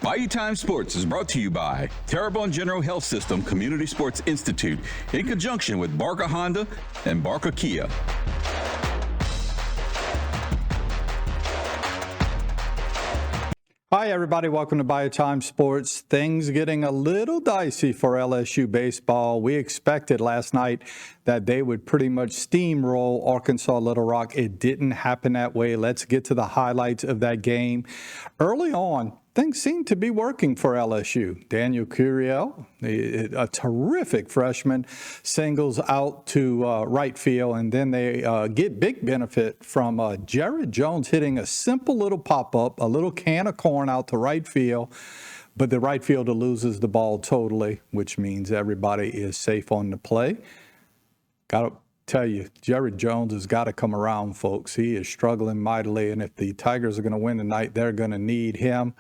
Bayou Time Sports is brought to you by Terrebonne General Health System Community Sports Institute in conjunction with Barker Honda and Barker Kia. Hi, everybody. Welcome to Bayou Time Sports. Things getting a little dicey for LSU baseball. We expected last night that they would pretty much steamroll Arkansas Little Rock. It didn't happen that way. Let's get to the highlights of that game. Early on, things seemed to be working for LSU. Daniel Curiel, a terrific freshman, singles out to right field, and then they get big benefit from Jared Jones hitting a simple little pop-up, a little can of corn out to right field, but the right fielder loses the ball totally, which means everybody is safe on the play. Got to tell you, Jared Jones has got to come around, folks. He is struggling mightily, and if the Tigers are going to win tonight, they're going to need him.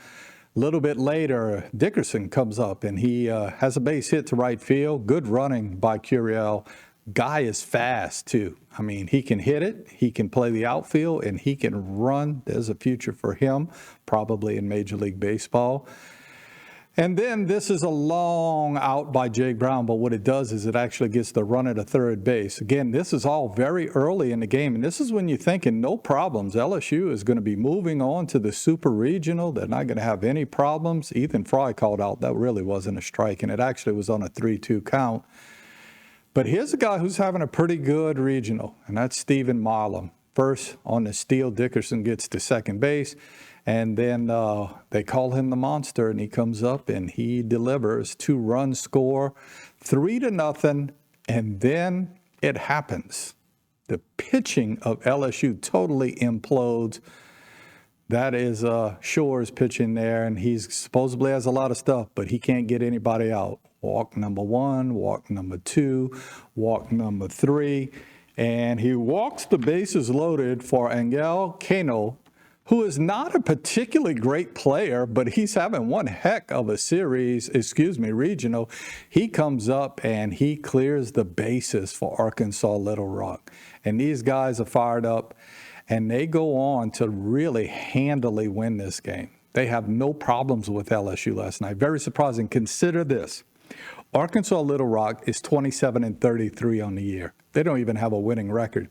A little bit later, Dickerson comes up, and he has a base hit to right field. Good running by Curiel. Guy is fast, too. I mean, he can hit it, he can play the outfield, and he can run. There's a future for him, probably in Major League Baseball. And then this is a long out by Jake Brown, but what it does is it actually gets the runner to third base. Again, this is all very early in the game, and this is when you're thinking no problems. LSU is going to be moving on to the Super Regional. They're not going to have any problems. Ethan Fry called out. That really wasn't a strike, and it actually was on a 3-2 count. But here's a guy who's having a pretty good regional, and that's Stephen Marlum. First on the steal, Dickerson gets to second base. And then they call him the monster, and he comes up and he delivers 2-run score, 3-0, and then it happens. The pitching of LSU totally implodes. That is Shore's pitching there, and he supposedly has a lot of stuff, but he can't get anybody out. Walk number 1, walk number 2, walk number 3, and he walks the bases loaded for Angel Cano, who is not a particularly great player, but he's having one heck of a regional. He comes up and he clears the bases for Arkansas Little Rock. And these guys are fired up, and they go on to really handily win this game. They have no problems with LSU last night. Very surprising. Consider this. Arkansas Little Rock is 27-33 on the year. They don't even have a winning record.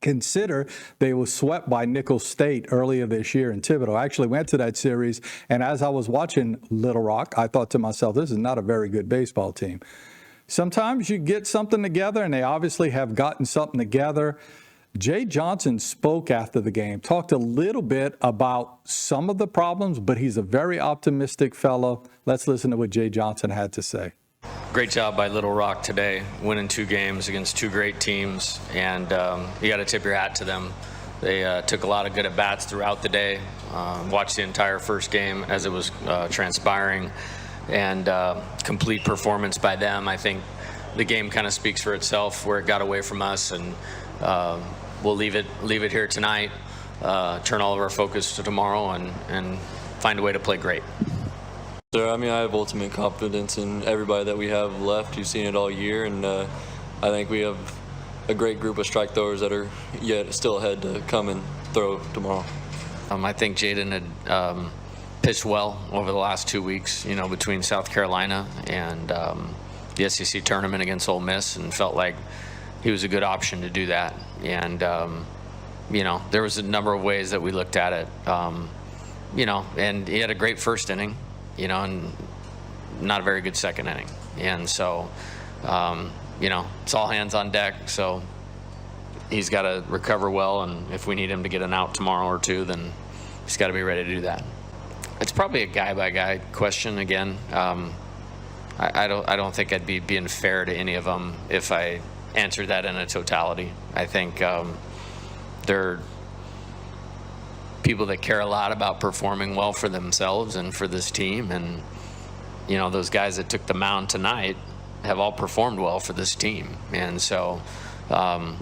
Consider they were swept by Nicholls State earlier this year in Thibodaux. I actually went to that series, and as I was watching Little Rock, I thought to myself, this is not a very good baseball team. Sometimes you get something together, and they obviously have gotten something together. Jay Johnson spoke after the game, talked a little bit about some of the problems, but he's a very optimistic fellow. Let's listen to what Jay Johnson had to say. Great job by Little Rock today, winning 2 games against 2 great teams, and you got to tip your hat to them. They took a lot of good at-bats throughout the day, watched the entire first game as it was transpiring, and complete performance by them. I think the game kind of speaks for itself where it got away from us, and we'll leave it here tonight, turn all of our focus to tomorrow, and find a way to play great. I mean, I have ultimate confidence in everybody that we have left. You've seen it all year, and I think we have a great group of strike throwers that are yet still ahead to come and throw tomorrow. I think Jaden had pitched well over the last 2 weeks, between South Carolina and the SEC tournament against Ole Miss, and felt like he was a good option to do that. And, there was a number of ways that we looked at it, and he had a great first inning. And not a very good second inning. And so, it's all hands on deck. So he's got to recover well, and if we need him to get an out tomorrow or 2, then he's got to be ready to do that. It's probably a guy-by-guy question again. I don't think I'd be being fair to any of them if I answered that in a totality. I think they're people that care a lot about performing well for themselves and for this team, and those guys that took the mound tonight have all performed well for this team, and so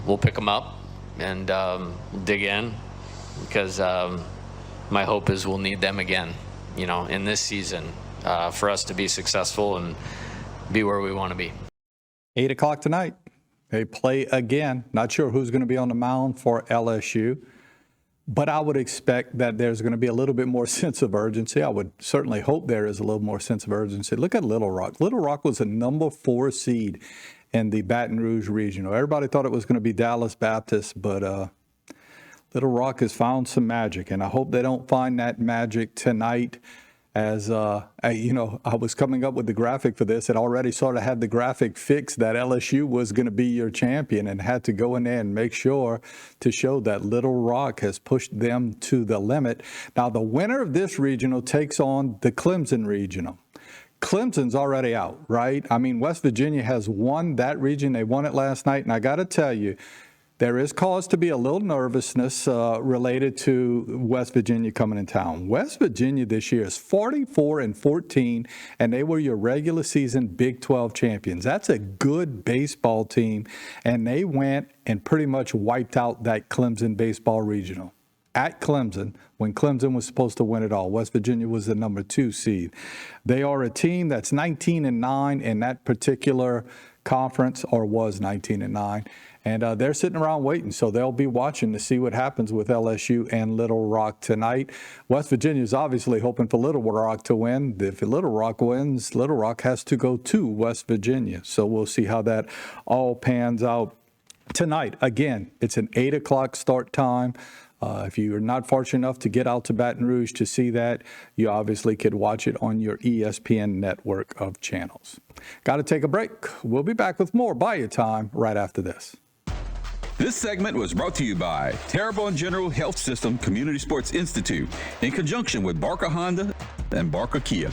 we'll pick them up and dig in, because my hope is we'll need them again in this season for us to be successful and be where we want to be. 8 o'clock tonight, they play again. Not sure who's going to be on the mound for LSU. But I would expect that there's going to be a little bit more sense of urgency. I would certainly hope there is a little more sense of urgency. Look at Little Rock. Little Rock was a number 4 seed in the Baton Rouge Regional. Everybody thought it was going to be Dallas Baptist, but Little Rock has found some magic, and I hope they don't find that magic tonight. As I was coming up with the graphic for this, it already sort of had the graphic fixed that LSU was going to be your champion, and had to go in there and make sure to show that Little Rock has pushed them to the limit. Now, the winner of this regional takes on the Clemson regional. Clemson's already out, right? I mean, West Virginia has won that region. They won it last night, and I got to tell you, there is cause to be a little nervousness related to West Virginia coming in town. West Virginia this year is 44-14, and they were your regular season Big 12 champions. That's a good baseball team, and they went and pretty much wiped out that Clemson baseball regional. At Clemson, when Clemson was supposed to win it all. West Virginia was the number 2 seed. They are a team that's 19-9 in that particular conference, or was 19-9. And they're sitting around waiting, so they'll be watching to see what happens with LSU and Little Rock tonight. West Virginia is obviously hoping for Little Rock to win. If Little Rock wins, Little Rock has to go to West Virginia. So we'll see how that all pans out tonight. Again, it's an 8 o'clock start time. If you're not fortunate enough to get out to Baton Rouge to see that, you obviously could watch it on your ESPN network of channels. Got to take a break. We'll be back with more Bayou Time right after this. This segment was brought to you by Terrebonne General Health System Community Sports Institute in conjunction with Barker Honda and Barker Kia.